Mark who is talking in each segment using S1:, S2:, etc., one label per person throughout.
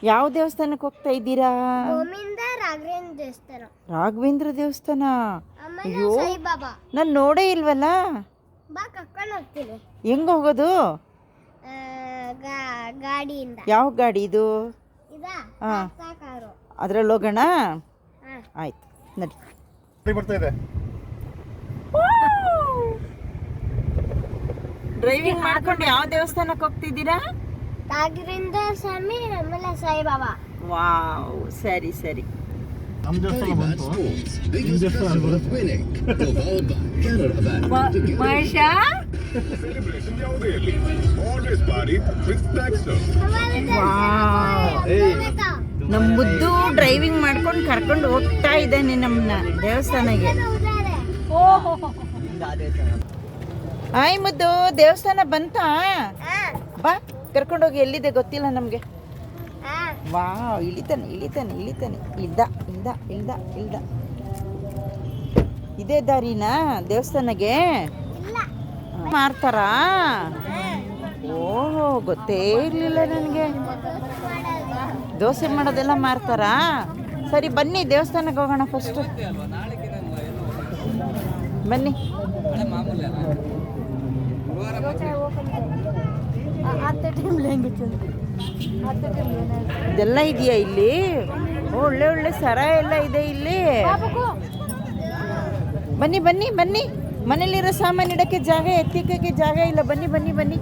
S1: ಯಾವ ದೇವಸ್ಥಾನಕ್ಕೆ ಹೋಗ್ತಾ ಇದ್ದೀರಾ?
S2: ರಾಘವೇಂದ್ರ ದೇವಸ್ಥಾನ.
S1: ರಾಘವೇಂದ್ರ ದೇವಸ್ಥಾನ? ಅಯ್ಯೋ,
S2: ಸಾಯಿಬಾಬಾ
S1: ನಾನು ನೋಡೇ ಇಲ್ವಲ್ಲ.
S2: ಬಾ ಕರ್ಕೊಂಡು ಹೋಗ್ತೀನಿ.
S1: ಹೆಂಗ್ ಹೋಗೋದು?
S2: ಗಾಡಿಯಿಂದ.
S1: ಯಾವ ಗಾಡಿ ಇದು?
S2: ಹಾ,
S1: ಅದ್ರಲ್ಲಿ ಹೋಗೋಣ. ಆಯ್ತು ನಡಿ.
S3: ಬರ್ತಾ ಇದೆ.
S1: ಡ್ರೈವಿಂಗ್ ಮಾಡ್ಕೊಂಡು ಯಾವ ದೇವಸ್ಥಾನಕ್ಕೆ ಹೋಗ್ತಿದ್ದೀರಾ?
S2: ರಾಘವೇಂದ್ರ ಸ್ವಾಮಿ ಆಮೇಲೆ ಸಾಯಿಬಾಬಾ.
S1: ವಾವ್, ಸರಿ ಸರಿ.
S3: ನಮ್ಮ ದೇವಸ್ಥಾನ ಬಂತು. ನಿಮ್ಮ ದೇವಸ್ಥಾನ ಬರುತ್ತೆ.
S1: ಮಹೇಶ, ನಮ್ಮ ಮುದ್ದು ಡ್ರೈವಿಂಗ್ ಮಾಡ್ಕೊಂಡು ಕರ್ಕೊಂಡು ಹೋಗ್ತಾ ಇದ್ದಾನೆ ನಮ್ಮನ್ನ ದೇವಸ್ಥಾನಕ್ಕೆ. ಆಯ್ ಮುದ್ದು, ದೇವಸ್ಥಾನ ಬಂತಾ? ಬಾ ಕರ್ಕೊಂಡೋಗಿ. ಎಲ್ಲಿದೆ ಗೊತ್ತಿಲ್ಲ ನಮಗೆ. ವಾವ್, ಇಳಿತಾನೆ ಇಳಿತಾನೆ ಇಳಿತಾನೆ. ಇಲ್ದ ಇದೇ ದಾರಿನಾ ದೇವಸ್ಥಾನಕ್ಕೆ? ಮಾರ್ತಾರಾ? ಓಹೋ, ಗೊತ್ತೇ ಇರಲಿಲ್ಲ ನನಗೆ. ದೋಸೆ ಮಾಡೋದೆಲ್ಲ ಮಾರ್ತಾರಾ? ಸರಿ ಬನ್ನಿ, ದೇವಸ್ಥಾನಕ್ಕೆ ಹೋಗೋಣ ಫಸ್ಟ್. ಬನ್ನಿ. ಇದೆಲ್ಲ ಇದೆಯಾ ಇಲ್ಲಿ? ಒಳ್ಳೆ ಒಳ್ಳೆ ಸರ ಎಲ್ಲ ಇದೆ ಇಲ್ಲಿ. ಬನ್ನಿ ಬನ್ನಿ ಬನ್ನಿ. ಮನೇಲಿರೋ ಸಾಮಾನು ಇಡಕ್ಕೆ ಜಾಗ, ಎತ್ತಿಕ್ಕೆ ಜಾಗ ಇಲ್ಲ. ಬನ್ನಿ ಬನ್ನಿ ಬನ್ನಿ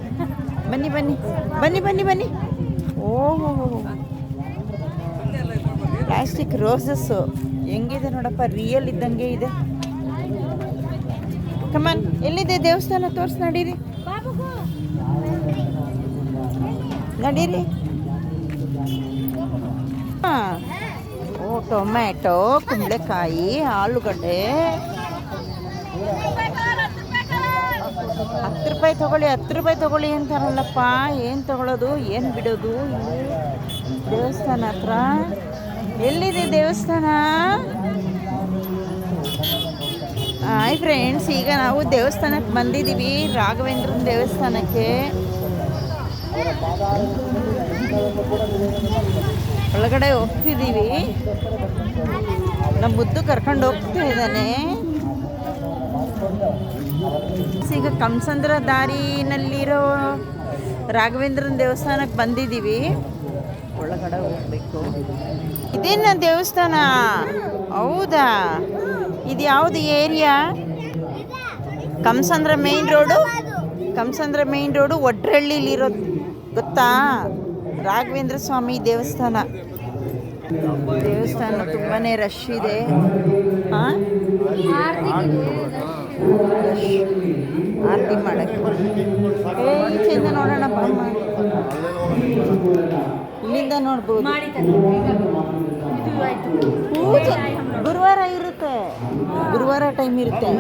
S1: ಬನ್ನಿ ಬನ್ನಿ ಬನ್ನಿ ಬನ್ನಿ ಬನ್ನಿ. ಓಹೋ, ಪ್ಲಾಸ್ಟಿಕ್ ರೋಸಸ್ಸು ಹೆಂಗಿದೆ ನೋಡಪ್ಪ, ರಿಯಲ್ ಇದ್ದಂಗೆ ಇದೆ. ಕಮಾನ್, ಎಲ್ಲಿದೆ ದೇವಸ್ಥಾನ ತೋರ್ಸಿ ನಡೀರಿ. ನಡೀರಿ. ಓ, ಟೊಮ್ಯಾಟೊ, ಕುಂಬಳಕಾಯಿ, ಆಲೂಗಡ್ಡೆ. 10 ರೂಪಾಯಿ ತಗೊಳ್ಳಿ, 10 ರೂಪಾಯಿ ತಗೊಳ್ಳಿ ಅಂತಾರಲ್ಲಪ್ಪ. ಏನು ತಗೊಳ್ಳೋದು, ಏನು ಬಿಡೋದು? ದೇವಸ್ಥಾನ ಹತ್ರ ಎಲ್ಲಿದೆ ದೇವಸ್ಥಾನ? ಹಾಯ್ ಫ್ರೆಂಡ್ಸ್, ಈಗ ನಾವು ದೇವಸ್ಥಾನಕ್ಕೆ ಬಂದಿದ್ದೀವಿ, ರಾಘವೇಂದ್ರನ ದೇವಸ್ಥಾನಕ್ಕೆ. ಒಳಗಡೆ ಹೋಗ್ತಿದ್ದೀವಿ. ನಮ್ಮ ಮುದ್ದು ಕರ್ಕೊಂಡು ಹೋಗ್ತಾ ಇದ್ದಾನೆ. ಈಗ ಕಮಸಂದ್ರ ದಾರಿನಲ್ಲಿರೋ ರಾಘವೇಂದ್ರನ ದೇವಸ್ಥಾನಕ್ಕೆ ಬಂದಿದ್ದೀವಿ. ಒಳಗಡೆ ಹೋಗ್ಬೇಕು. ಇದೇನ ದೇವಸ್ಥಾನ? ಹೌದಾ? ಇದು ಯಾವುದು area? Kammasandra main road. Kammasandra main road ಒಡ್ರಳ್ಳಿಲಿರೋದು ಗೊತ್ತಾ? ರಾಘವೇಂದ್ರ ಸ್ವಾಮಿ ದೇವಸ್ಥಾನ. ದೇವಸ್ಥಾನ ತುಂಬಾ ರಶ್ ಇದೆ. ಆರತಿ ಮಾಡಕ್ಕೆ ಈಚೆಯಿಂದ ನೋಡೋಣ. ಇಲ್ಲಿಂದ ನೋಡ್ಬೋದು. ಪೂಜೆ ಗುರುವಾರ ಇರುತ್ತೆ, ಗುರುವಾರ ಟೈಮ್ ಇರುತ್ತೆ.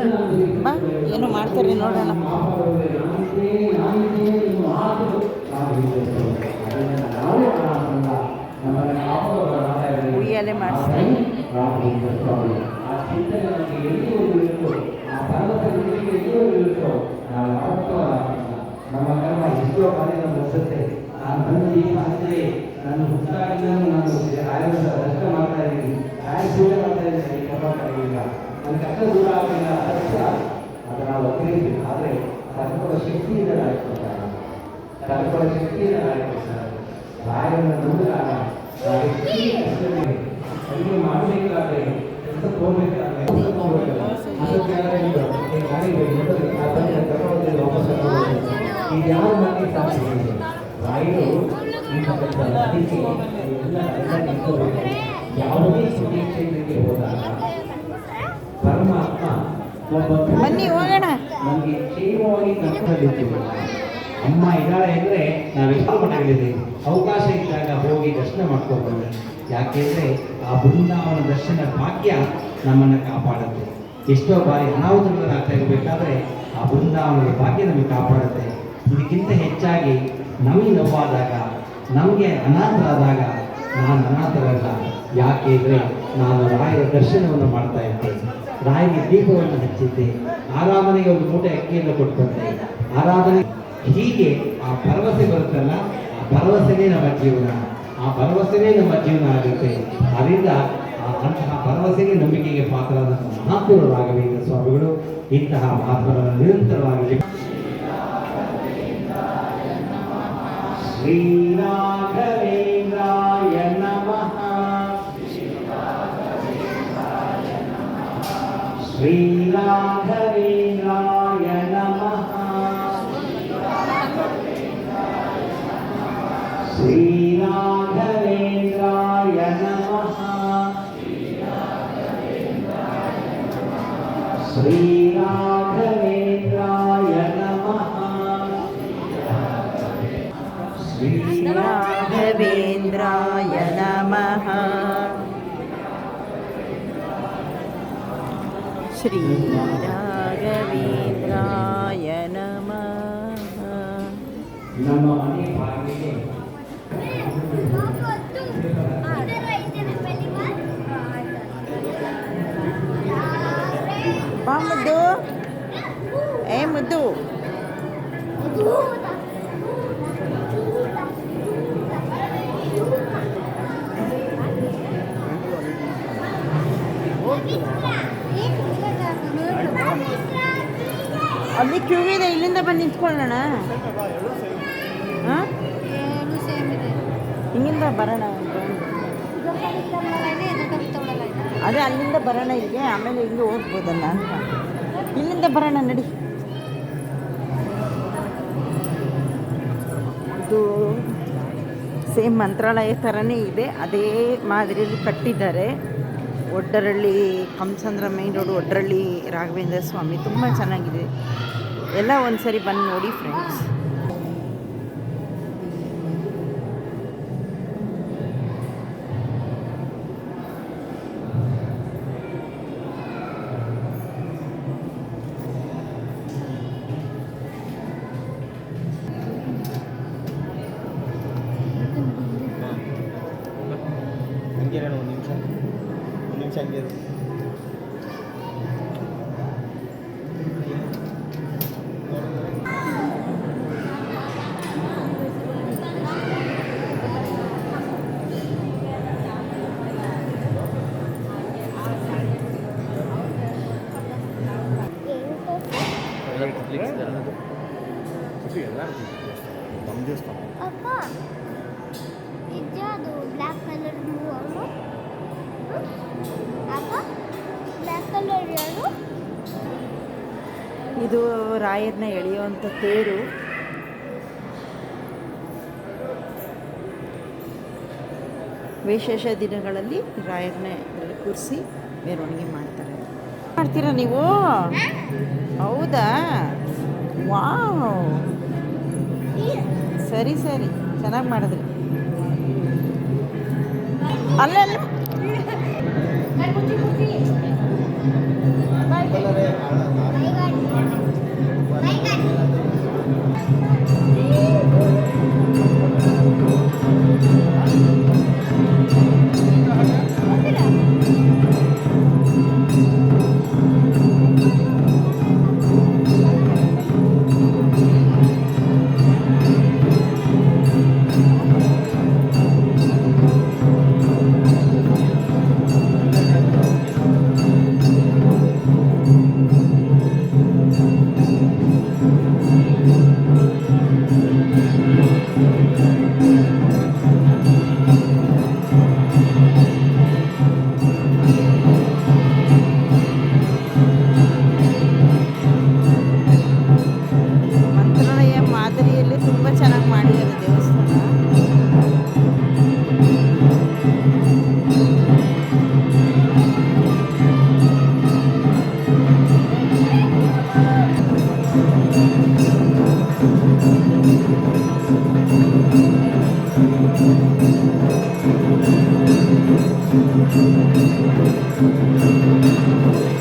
S1: ಬಾ, ಏನು ಮಾಡ್ತಾರೆ ನೋಡೋಣ. ಉಯ್ಯಾಲೆ ಮಾಡಿಸ್ತಾರೆ. ಬನ್ನಿ ಹೋಗೋಣ.
S4: ಅಮ್ಮ ಇದ್ದಾಳೆ ಅಂದರೆ ನಾವು ಎಷ್ಟು ಮಟ್ಟಗಳಿದ್ದೀವಿ. ಅವಕಾಶ ಇದ್ದಾಗ ಹೋಗಿ ದರ್ಶನ ಮಾಡ್ಕೋಬಹುದು. ಯಾಕೆಂದರೆ ಆ ಬೃಂದಾವನ ದರ್ಶನ ಭಾಗ್ಯ ನಮ್ಮನ್ನು ಕಾಪಾಡುತ್ತೆ. ಎಷ್ಟೋ ಬಾರಿ ಅನಾಹುತಗಳಾಗ್ತಾ ಇರಬೇಕಾದ್ರೆ ಆ ಬೃಂದಾವನದ ಭಾಗ್ಯ ನಮಗೆ ಕಾಪಾಡುತ್ತೆ. ಇದಕ್ಕಿಂತ ಹೆಚ್ಚಾಗಿ ನಮಗೆ ನೋವಾದಾಗ, ನಮಗೆ ಅನಾಥರಾದಾಗ ನಾನು ಅನಾಥರಲ್ಲ. ಯಾಕೆ ಅಂದರೆ ನಾನು ರಾಯರ ದರ್ಶನವನ್ನು ಮಾಡ್ತಾ ಇದ್ದೆ, ರಾಯರಿಗೆ ದೀಪವನ್ನು ಹಚ್ಚಿದ್ದೆ, ಆರಾಧನೆಗೆ ಒಂದು ಮೂಟೆ ಅಕ್ಕಿಯನ್ನು ಕೊಟ್ಟಂತೆ ಆರಾಧನೆ. ಹೀಗೆ ಆ ಭರವಸೆ ಬರುತ್ತಲ್ಲ, ಆ ಭರವಸೆನೇ ನಮ್ಮ ಜೀವನ. ಆ ಭರವಸೆನೇ ನಮ್ಮ ಜೀವನ ಆಗುತ್ತೆ. ಅದರಿಂದ ಅಂತಹ ಭರವಸೆಗೆ ನಂಬಿಕೆಗೆ ಪಾತ್ರರಾದ ಮಹಾತ್ಮರು ರಾಘವೇಂದ್ರ ಸ್ವಾಮಿಗಳು ಇಂತಹ ಮಹಾತ್ಮರನ್ನು ನಿರಂತರವಾಗಿ ಶ್ರೀ ರಾಘವೇಂದ್ರಾಯ ನಮಃ, ಶ್ರೀ ರಾಘವೇಂದ್ರಾಯ ನಮಃ, ಶ್ರೀ ರಾಘವೇಂದ್ರಾಯ ನಮಃ, ಶ್ರೀ ರಾಘವೇಂದ್ರಾಯ ನಮಃ, ಶ್ರೀ
S1: ರಾಘವೇಂದ್ರಾಯ ನಮಃ, ಶ್ರೀ ರಾಘವೇಂದ್ರಾಯ ನಮಃ.
S4: ನಮ್ಮ ಮನೆ ಬಾಗಿಲಿಗೆ
S1: ಬಾ ಮುದ್ದು, ಏ ಮುದ್ದು, ಅಲ್ಲಿ ಕ್ಯೂ ಇದೆ, ಇಲ್ಲಿಂದ ಬಂದು ನಿಂತ್ಕೊಳ್ಳೋಣ. ಹಾಂ, ಹಿಂಗಿಂದ ಬರೋಣ. ಅದೇ ಅಲ್ಲಿಂದ ಬರೋಣ ಇಲ್ಲಿಗೆ, ಆಮೇಲೆ ಇಲ್ಲಿ ಹೋಗ್ಬೋದಲ್ಲ ಅಂತ. ಇಲ್ಲಿಂದ ಬರೋಣ ನಡಿ. ಇದು ಸೇಮ್ ಮಂತ್ರಾಲಯ ಥರನೇ ಇದೆ, ಅದೇ ಮಾದರಿಯಲ್ಲಿ ಕಟ್ಟಿದ್ದಾರೆ. ಒಡ್ಡರಳ್ಳಿ ಕಂಸಂದ್ರ ಮೈನ್ ರೋಡ್, ಒಡ್ಡರಳ್ಳಿ ರಾಘವೇಂದ್ರ ಸ್ವಾಮಿ ತುಂಬ ಚೆನ್ನಾಗಿದೆ. ಎಲ್ಲ ಒಂದು ಸರಿ ಬಂದು ನೋಡಿ ಫ್ರೆಂಡ್ಸ್.
S3: ಒಂದು ನಿಮಿಷ ಹಂಗೆ ಇರು.
S2: ಅಪ್ಪ ಇದ್ಯಾವುದು ಬ್ಲ್ಯಾಕ್ ಕಲರ್ ಮೂವರು? ಅಪ್ಪ ಬ್ಲ್ಯಾಕ್ ಕಲರ್ ಯಾರು?
S1: ಇದು ರಾಯರನ್ನ ಎಳೆಯುವಂಥ ತೇರು. ವಿಶೇಷ ದಿನಗಳಲ್ಲಿ ರಾಯರನ್ನ ಕೂರಿಸಿ ಮೆರವಣಿಗೆ ಮಾಡ್ತಾರೆ. ಮಾಡ್ತೀರಾ ನೀವು? ಹೌದಾ? ವಾವ್, ಸರಿ ಸರಿ, ಚೆನ್ನಾಗಿ ಮಾಡಿದ್ರಿ. ಅಲ್ಲೆಲ್ಲ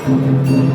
S2: Thank you.